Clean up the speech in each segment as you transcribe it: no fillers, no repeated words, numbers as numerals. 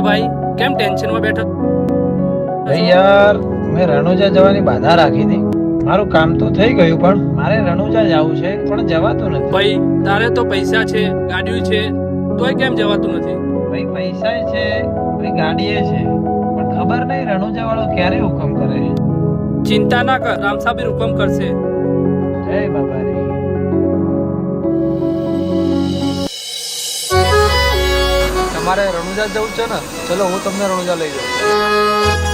ભાઈ કેમ ટેન્શનમાં બેઠો? ભાઈ યાર મેં રણુજા જવાની બાધા રાખી હતી. મારું કામ તો થઈ ગયું પણ મારે રણુજા જવું છે પણ જવાતું નથી. ભાઈ તારે તો પૈસા છે, ગાડીઓ છે, તોય કેમ જવાતું નથી? ભાઈ પૈસા છે, ભાઈ ગાડીએ છે, પણ ખબર નહીં રણુજા વાળો ક્યારે હુકમ કરે. ચિંતા ના કર, રામસાબીર હુકમ કરશે. જય બાબા રે. તમારે રણુજા જવું છે ને? ચલો હું તમને રણુજા લઈ જાઉં.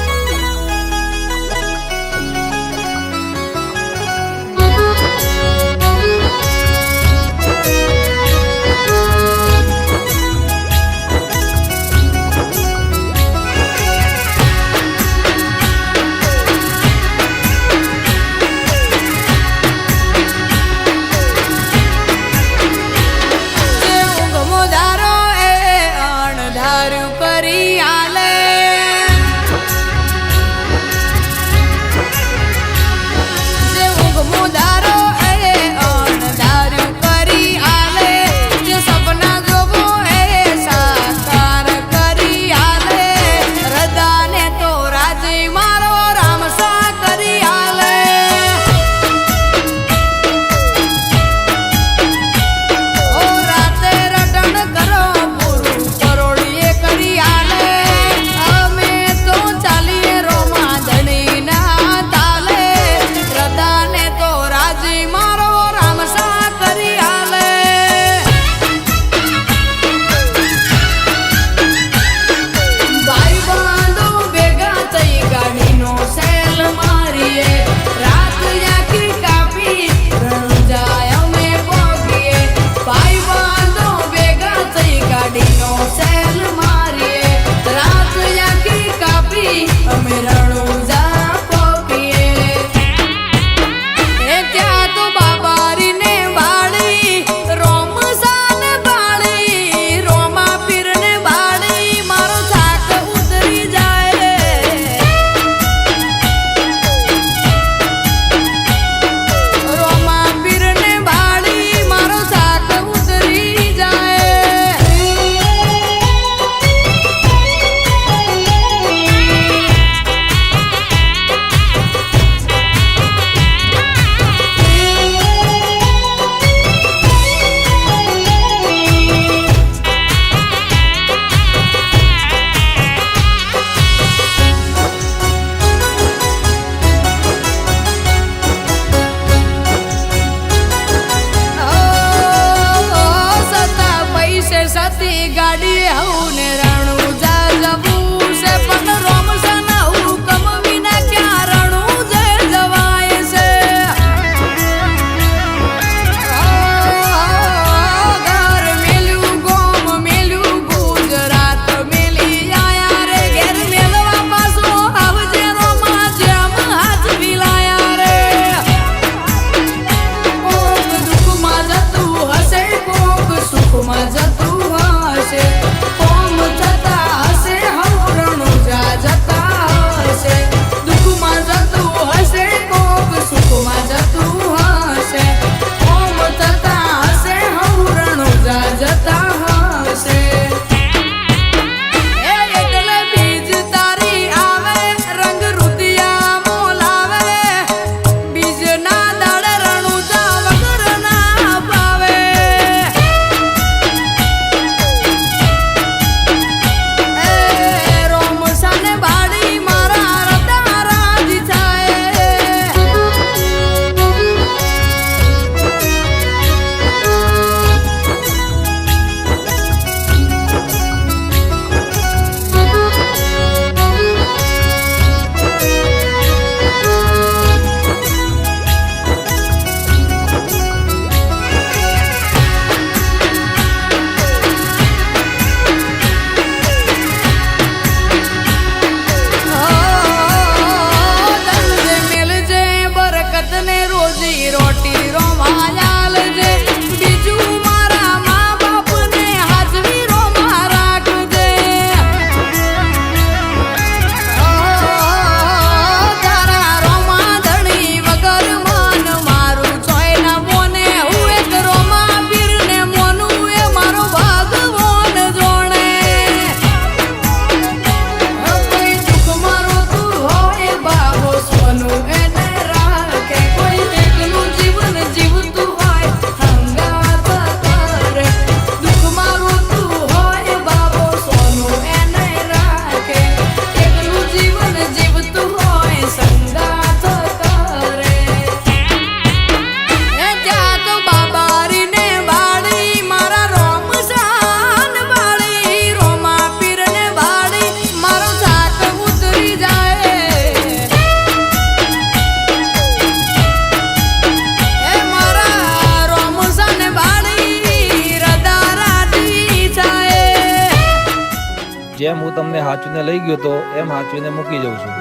હાચવીને લઈ ગયો તો એમ હાચવીને મૂકી જઉં છું.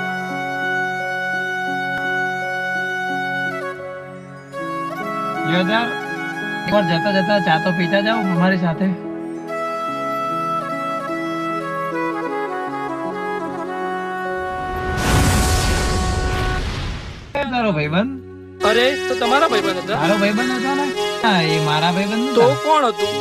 યોદાર એકવાર જતા જતા ચા તો પીતા જાઓ અમારી સાથે. તારો ભાઈબંધ અરે તો તમારા ભાઈબંધ હતા? મારો ભાઈબંધ હતો ને. હા, એ મારા ભાઈબંધ તો નહોતા. કોણ હતું?